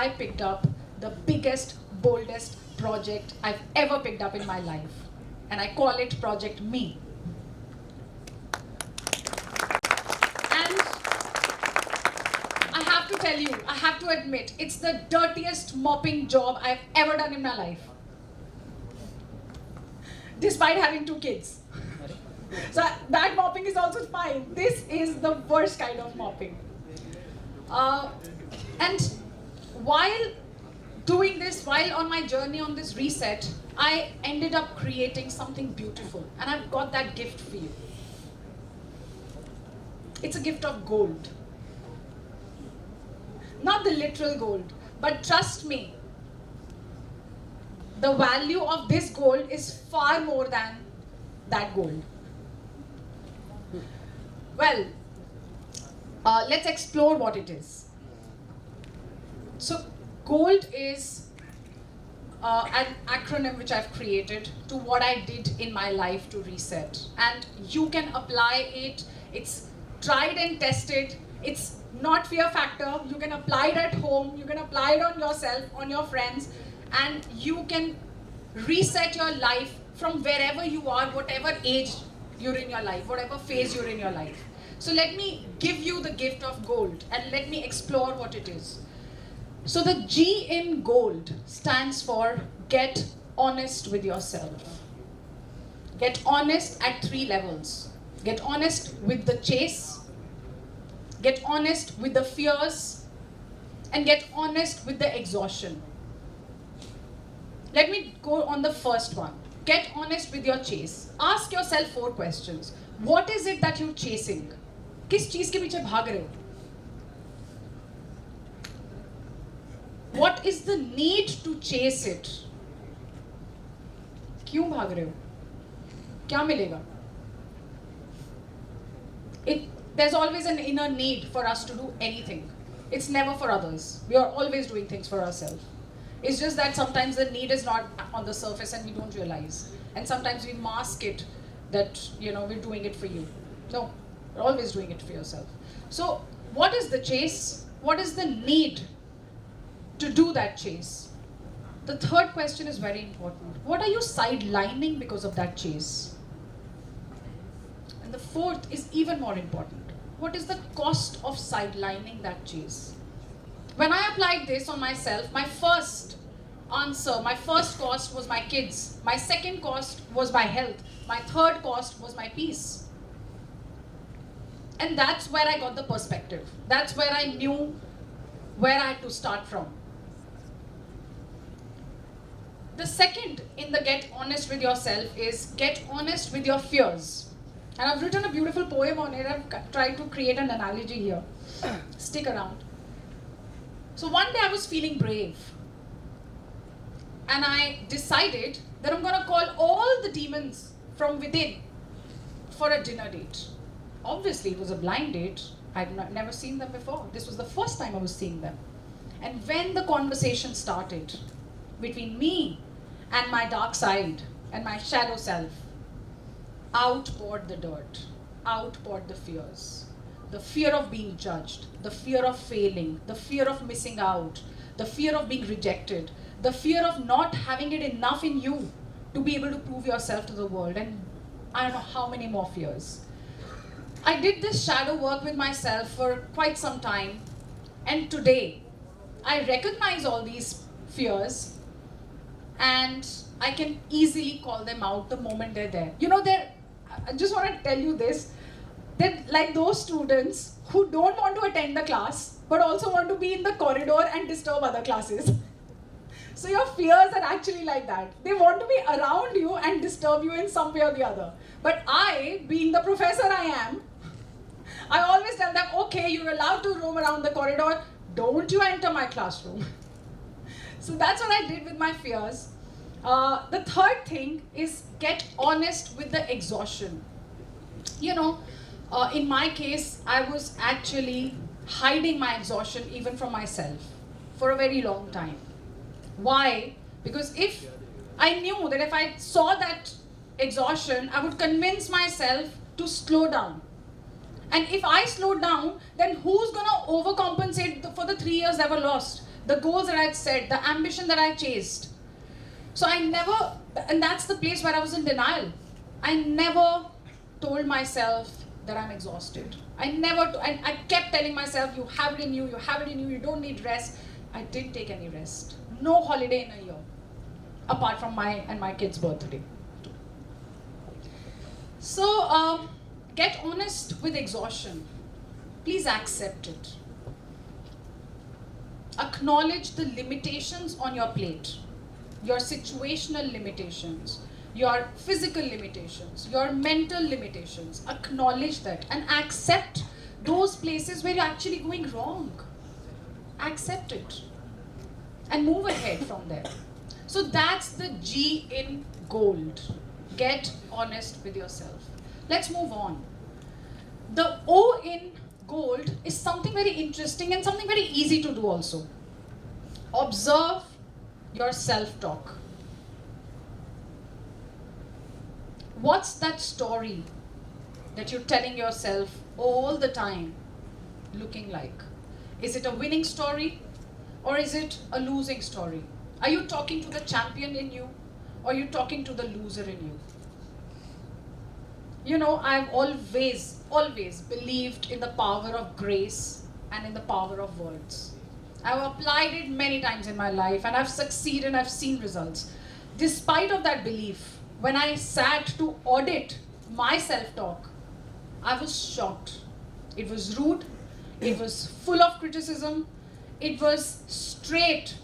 I picked up the biggest, boldest project I've ever picked up in my life. And I call it Project Me. And I have to tell you, I have to admit, it's the dirtiest mopping job I've ever done in my life. Despite having 2 kids. So that mopping is also fine. This is the worst kind of mopping. And while doing this, while on my journey on this reset, I ended up creating something beautiful. And I've got that gift for you. It's a gift of gold. Not the literal gold, but trust me, the value of this gold is far more than that gold. Well, let's explore what it is. So, GO.L.D is an acronym which I've created to what I did in my life to reset. And you can apply it. It's tried and tested. It's not fear factor. You can apply it at home. You can apply it on yourself, on your friends. And you can reset your life from wherever you are, whatever age you're in your life, whatever phase you're in your life. So let me give you the gift of GO.L.D and let me explore what it is. So the G in GO.L.D stands for get honest with yourself. Get honest at 3 levels. Get honest with the chase, get honest with the fears, and get honest with the exhaustion. Let me go on the first one. Get honest with your chase. Ask yourself 4 questions. What is it that you're chasing? किस चीज के पीछे भाग रहे हो? What is the need to chase it? क्यों भाग रहे हो? क्या मिलेगा? There's always an inner need for us to do anything. It's never for others. We are always doing things for ourselves. It's just that sometimes the need is not on the surface and we don't realize. And sometimes we mask it that, we're doing it for you. No, you're always doing it for yourself. So what is the chase? What is the need to do that chase? The third question is very important. What are you sidelining because of that chase? And the fourth is even more important. What is the cost of sidelining that chase? When I applied this on myself, my first answer, my first cost was my kids. My second cost was my health. My third cost was my peace. And that's where I got the perspective. That's where I knew where I had to start from. The second in the get honest with yourself is get honest with your fears. And I've written a beautiful poem on it. I've tried to create an analogy here. Stick around. So one day I was feeling brave. And I decided that I'm going to call all the demons from within for a dinner date. Obviously, it was a blind date. I'd never seen them before. This was the first time I was seeing them. And when the conversation started between me and my dark side and my shadow self, out poured the dirt, out poured the fears. The fear of being judged, the fear of failing, the fear of missing out, the fear of being rejected, the fear of not having it enough in you to be able to prove yourself to the world, and I don't know how many more fears. I did this shadow work with myself for quite some time, and today I recognize all these fears and I can easily call them out the moment they're there. I just want to tell you this. They're like those students who don't want to attend the class but also want to be in the corridor and disturb other classes. So your fears are actually like that. They want to be around you and disturb you in some way or the other. But I, being the professor I am, I always tell them, okay, you're allowed to roam around the corridor. Don't you enter my classroom. So that's what I did with my fears. The third thing is get honest with the exhaustion. In my case, I was actually hiding my exhaustion even from myself for a very long time. Why? Because if I knew that if I saw that exhaustion, I would convince myself to slow down. And if I slowed down, then who's going to overcompensate for the 3 years that were lost? the goals that I'd set, the ambition that I chased. So I never, and that's the place where I was in denial. I never told myself that I'm exhausted. I kept telling myself, you have it in you, you don't need rest. I didn't take any rest. No holiday in a year, apart from my kid's birthday. So, get honest with exhaustion. Please accept it. Acknowledge the limitations on your plate, your situational limitations, your physical limitations, your mental limitations. Acknowledge that and accept those places where you're actually going wrong. Accept it and move ahead from there. So that's the G in GOLD. Get honest with yourself. Let's move on. The O in GOLD is something very interesting and something very easy to do also. Observe your self-talk. What's that story that you're telling yourself all the time looking like? Is it a winning story or is it a losing story? Are you talking to the champion in you or are you talking to the loser in you? You know, I've always believed in the power of grace and in the power of words. I've applied it many times in my life and I've succeeded and I've seen results. Despite of that belief, when I sat to audit my self-talk, I was shocked. It was rude, it was full of criticism, it was straight,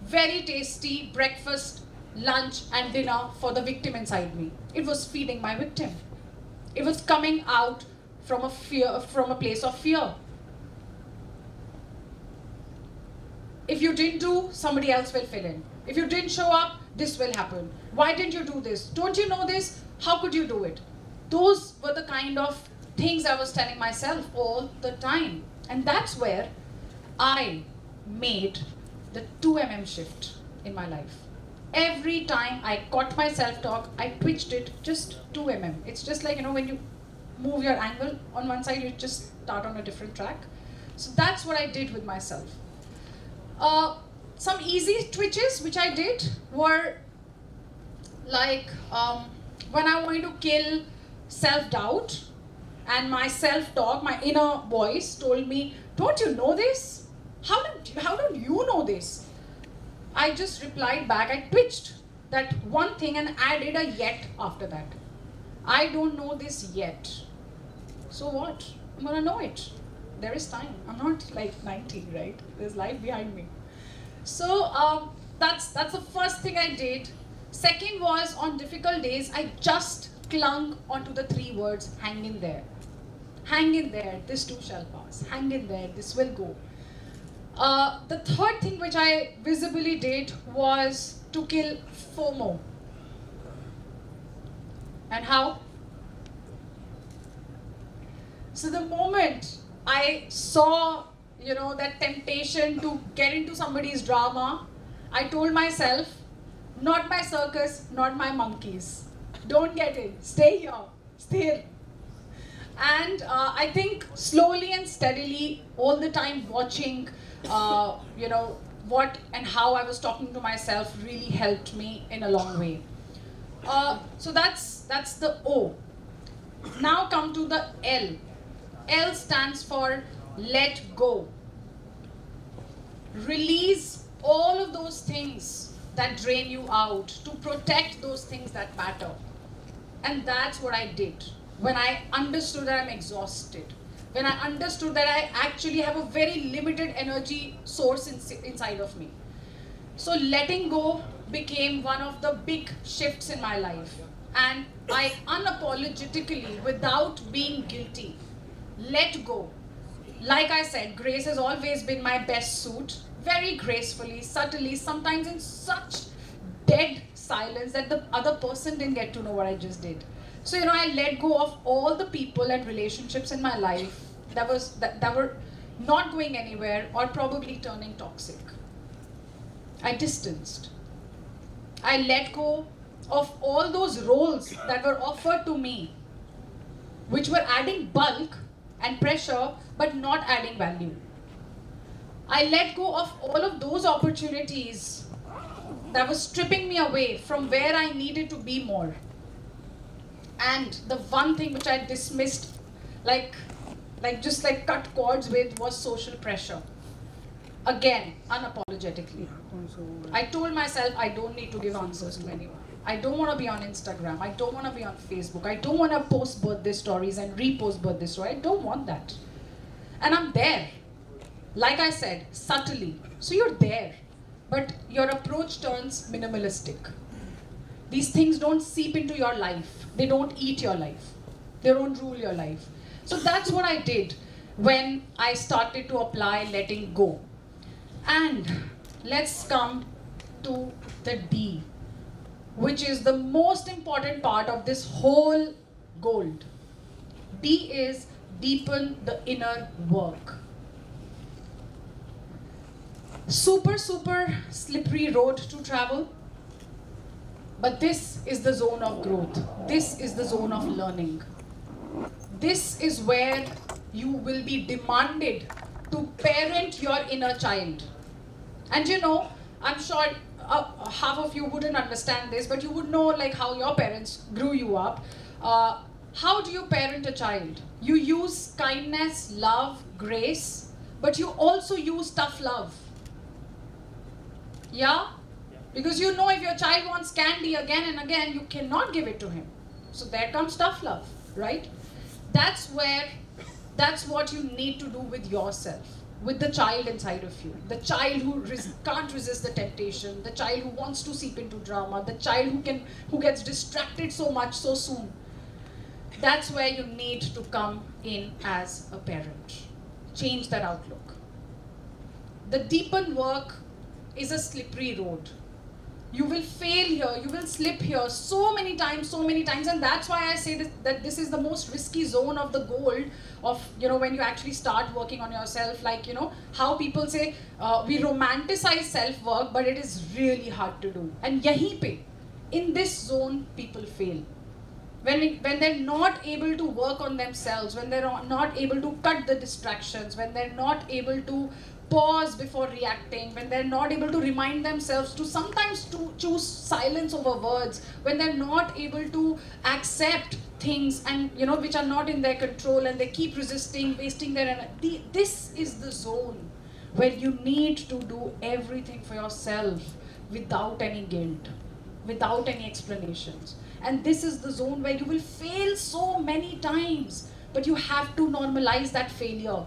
very tasty breakfast, lunch and dinner for the victim inside me. It was feeding my victim. It was coming out from a place of fear. If you didn't do, somebody else will fill in. If you didn't show up, this will happen. Why didn't you do this? Don't you know this? How could you do it? Those were the kind of things I was telling myself all the time. And that's where I made the 2mm shift in my life. Every time I caught my self-talk, I twitched it just 2mm. It's just like, you know, when you move your angle on one side, you just start on a different track. So that's what I did with myself. Some easy twitches which I did were like when I wanted to kill self-doubt and my self-talk, my inner voice told me, don't you know this? How don't you know this? I just replied back, I twitched that one thing and added a yet after that. I don't know this yet. So what? I'm gonna know it. There is time. I'm not like 19, right? There's life behind me. So that's the first thing I did. Second was, on difficult days, I just clung onto the 3 words, hang in there. Hang in there, this too shall pass. Hang in there, this will go. The third thing which I visibly did was to kill FOMO. And how? So the moment I saw, you know, that temptation to get into somebody's drama, I told myself, not my circus, not my monkeys. Don't get in. Stay here. Stay here. And I think slowly and steadily, all the time watching, you know, what and how I was talking to myself really helped me in a long way. So that's the O. Now come to the L. L stands for let go. Release all of those things that drain you out to protect those things that matter. And that's what I did when I understood that I'm exhausted. When I understood that I actually have a very limited energy source inside of me. So letting go became one of the big shifts in my life. And I unapologetically, without being guilty, let go. Like I said, grace has always been my best suit. Very gracefully, subtly, sometimes in such dead silence that the other person didn't get to know what I just did. So, you know, I let go of all the people and relationships in my life that were not going anywhere or probably turning toxic. I distanced. I let go of all those roles that were offered to me, which were adding bulk and pressure, but not adding value. I let go of all of those opportunities that was stripping me away from where I needed to be more. And the one thing which I dismissed, like just like cut cords with, was social pressure. Again, unapologetically. I told myself I don't need to give answers to anyone. I don't want to be on Instagram. I don't want to be on Facebook. I don't want to post birthday stories and repost birthday stories. I don't want that. And I'm there. Like I said, subtly. So you're there. But your approach turns minimalistic. These things don't seep into your life. They don't eat your life. They don't rule your life. So that's what I did when I started to apply letting go. And let's come to the D, which is the most important part of this whole G.O.L.D. D is deepen the inner work. Super slippery road to travel. But this is the zone of growth. This is the zone of learning. This is where you will be demanded to parent your inner child. And you know, I'm sure half of you wouldn't understand this, but you would know like how your parents grew you up. How do you parent a child? You use kindness, love, grace, but you also use tough love. Yeah? Because you know if your child wants candy again and again, you cannot give it to him. So there comes tough love, right? That's what you need to do with yourself, with the child inside of you. The child who can't resist the temptation, the child who wants to seep into drama, the child who gets distracted so much so soon. That's where you need to come in as a parent. Change that outlook. The deepen work is a slippery road. You will fail here, you will slip here so many times, and that's why I say that this is the most risky zone of the G.O.L.D. of, when you actually start working on yourself. Like, how people say we romanticize self-work, but it is really hard to do. And yahi pe, in this zone, people fail. When they're not able to work on themselves, when they're not able to cut the distractions, when they're not able to pause before reacting, when they're not able to remind themselves to sometimes to choose silence over words, when they're not able to accept things and which are not in their control, and they keep resisting, wasting their energy. This is the zone where you need to do everything for yourself without any guilt, without any explanations. And this is the zone where you will fail so many times, but you have to normalize that failure.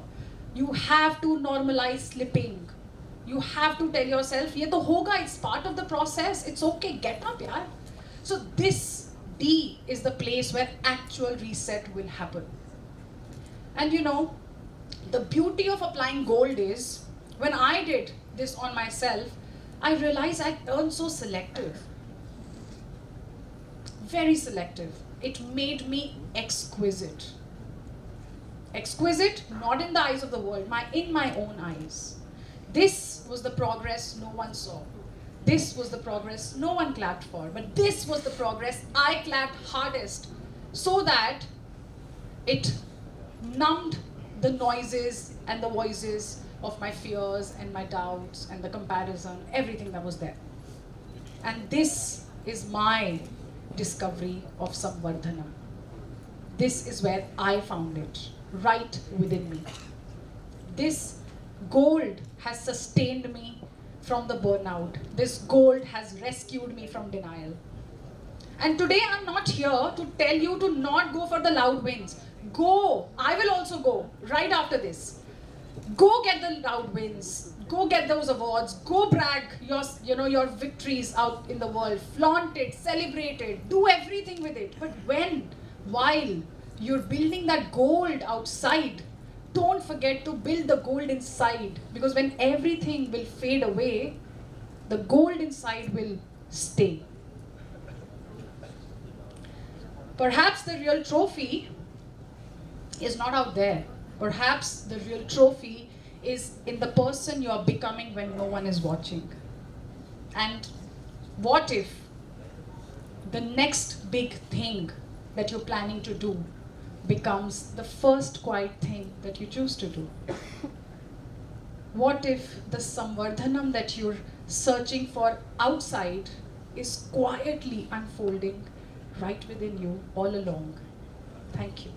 You have to normalize slipping. You have to tell yourself, ye to hoga, it's part of the process. It's okay, get up, yaar. So this D is the place where actual reset will happen. And the beauty of applying G.O.L.D. is, when I did this on myself, I realized I turned so selective. Very selective. It made me exquisite. Exquisite, not in the eyes of the world, in my own eyes. This was the progress no one saw. This was the progress no one clapped for. But this was the progress I clapped hardest, so that it numbed the noises and the voices of my fears and my doubts and the comparison, everything that was there. And this is my discovery of Samvardhana. This is where I found it, right within me. This G.O.L.D. has sustained me from the burnout. This G.O.L.D. has rescued me from denial. And today I'm not here to tell you to not go for the loud wins. Go! I will also go right after this. Go get the loud wins. Go get those awards. Go brag your victories out in the world. Flaunt it, celebrate it, do everything with it. But while you're building that G.O.L.D. outside, don't forget to build the G.O.L.D. inside. Because when everything will fade away, the G.O.L.D. inside will stay. Perhaps the real trophy is not out there. Perhaps the real trophy is in the person you are becoming when no one is watching. And what if the next big thing that you're planning to do becomes the first quiet thing that you choose to do? What if the samvardhanam that you're searching for outside is quietly unfolding right within you all along? Thank you.